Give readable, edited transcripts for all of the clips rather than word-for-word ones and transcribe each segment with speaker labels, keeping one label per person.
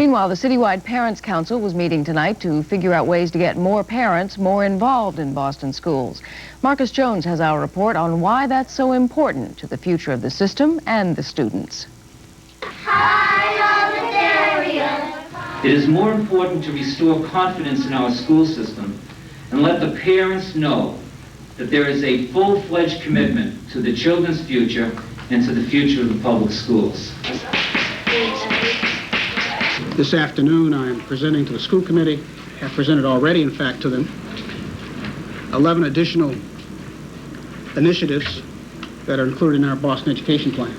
Speaker 1: Meanwhile, the Citywide Parents Council was meeting tonight to figure out ways to get more parents more involved in Boston schools. Marcus Jones has our report on why that's so important to the future of the system and the students.
Speaker 2: It is more important to restore confidence in our school system and let the parents know that there is a full-fledged commitment to the children's future and to the future of the public schools.
Speaker 3: This afternoon, I am presenting to the school committee, have presented already, in fact, to them, 11 additional initiatives that are included in our Boston Education Plan.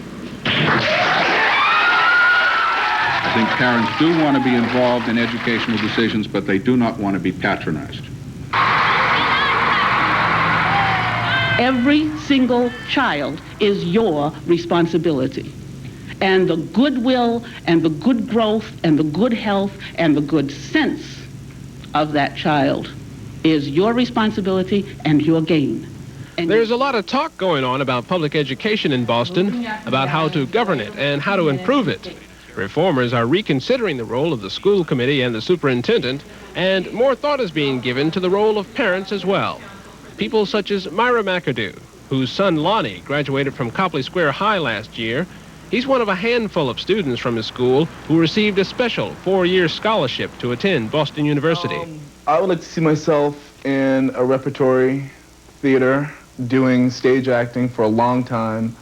Speaker 4: I think parents do want to be involved in educational decisions, but they do not want to be patronized.
Speaker 5: Every single child is your responsibility. And the goodwill and the good growth and the good health and the good sense of that child is your responsibility and your gain. And
Speaker 6: there's a lot of talk going on about public education in Boston, about how to govern it and how to improve it. Reformers are reconsidering the role of the school committee and the superintendent, and more thought is being given to the role of parents as well. People such as Myra McAdoo, whose son Lonnie graduated from Copley Square High last year. He's one of a handful of students from his school who received a special 4-year scholarship to attend Boston University.
Speaker 7: I would like to see myself in a repertory theater doing stage acting for a long time.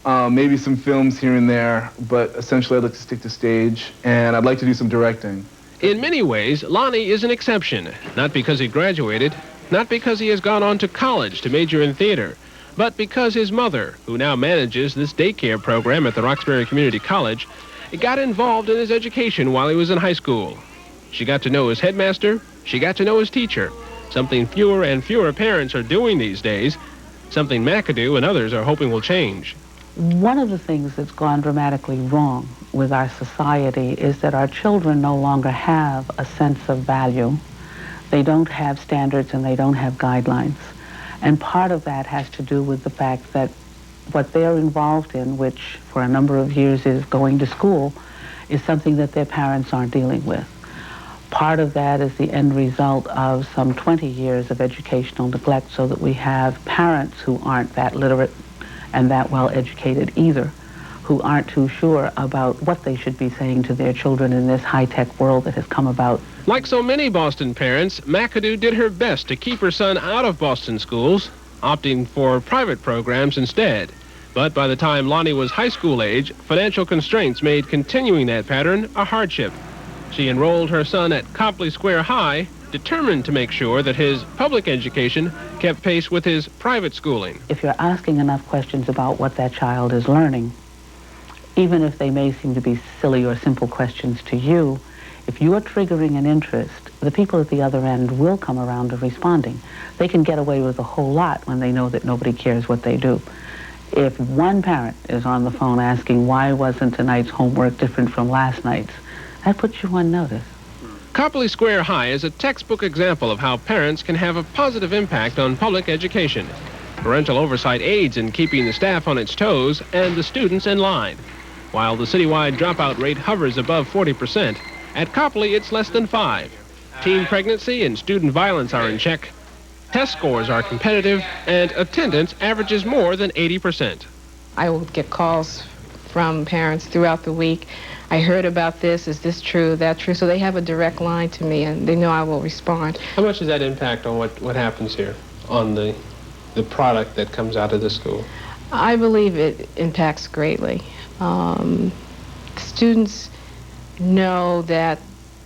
Speaker 7: Maybe some films here and there, but essentially I'd like to stick to stage, and I'd like to do some directing.
Speaker 6: In many ways, Lonnie is an exception, not because he graduated, not because he has gone on to college to major in theater, but because his mother, who now manages this daycare program at the Roxbury Community College, got involved in his education while he was in high school. She got to know his headmaster, she got to know his teacher, something fewer and fewer parents are doing these days, something McAdoo and others are hoping will change.
Speaker 5: one of the things that's gone dramatically wrong with our society is that our children no longer have a sense of value. They don't have standards and they don't have guidelines. And part of that has to do with the fact that what they're involved in, which for a number of years is going to school, is something that their parents aren't dealing with. Part of that is the end result of some 20 years of educational neglect, so that we have parents who aren't that literate and that well educated either, who aren't too sure about what they should be saying to their children in this high-tech world that has come about.
Speaker 6: Like so many Boston parents, McAdoo did her best to keep her son out of Boston schools, opting for private programs instead. But by the time Lonnie was high school age, financial constraints made continuing that pattern a hardship. She enrolled her son at Copley Square High, determined to make sure that his public education kept pace with his private schooling.
Speaker 5: If you're asking enough questions about what that child is learning, even if they may seem to be silly or simple questions to you, if you're triggering an interest, the people at the other end will come around to responding. They can get away with a whole lot when they know that nobody cares what they do. If one parent is on the phone asking, why wasn't tonight's homework different from last night's, that puts you on notice.
Speaker 6: Copley Square High is a textbook example of how parents can have a positive impact on public education. Parental oversight aids in keeping the staff on its toes and the students in line. While the citywide dropout rate hovers above 40%, at Copley it's less than 5%. Teen pregnancy and student violence are in check. Test scores are competitive, and attendance averages more than 80%.
Speaker 8: I will get calls from parents throughout the week. I heard about this. Is this true? That true? So they have a direct line to me, and they know I will respond.
Speaker 6: How much does that impact on what happens here, on the product that comes out of the school?
Speaker 8: I believe it impacts greatly. Students know that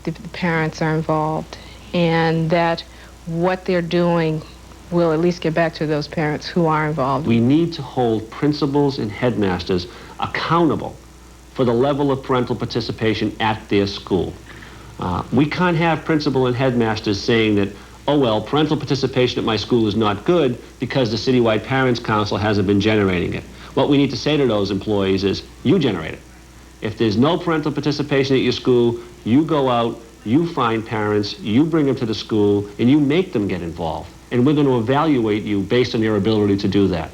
Speaker 8: the parents are involved, and that what they're doing will at least get back to those parents who are involved.
Speaker 9: We need to hold principals and headmasters accountable for the level of parental participation at their school. We can't have principal and headmasters saying that, oh well, parental participation at my school is not good because the Citywide Parents Council hasn't been generating it. What we need to say to those employees is, you generate it. If there's no parental participation at your school, you go out, you find parents, you bring them to the school, and you make them get involved. And we're going to evaluate you based on your ability to do that.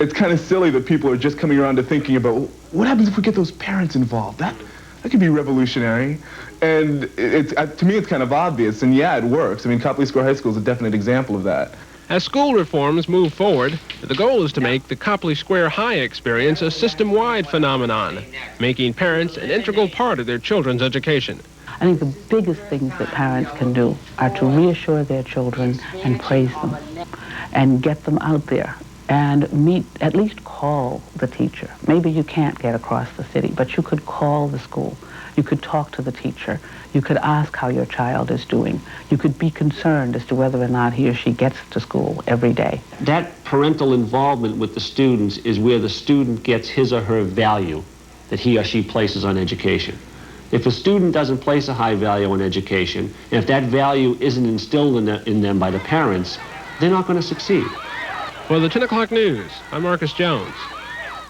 Speaker 7: It's kind of silly that people are just coming around to thinking about, what happens if we get those parents involved? That could be revolutionary. And to me, it's kind of obvious, and yeah, it works. I mean, Copley Square High School is a definite example of that.
Speaker 6: As school reforms move forward, the goal is to make the Copley Square High experience a system-wide phenomenon, making parents an integral part of their children's education.
Speaker 5: I think the biggest things that parents can do are to reassure their children and praise them and get them out there and at least call the teacher. Maybe you can't get across the city, but you could call the school. You could talk to the teacher. You could ask how your child is doing. You could be concerned as to whether or not he or she gets to school every day.
Speaker 9: That parental involvement with the students is where the student gets his or her value that he or she places on education. If a student doesn't place a high value on education, and if that value isn't instilled in them by the parents, they're not going to succeed.
Speaker 6: For the 10 o'clock news, I'm Marcus Jones.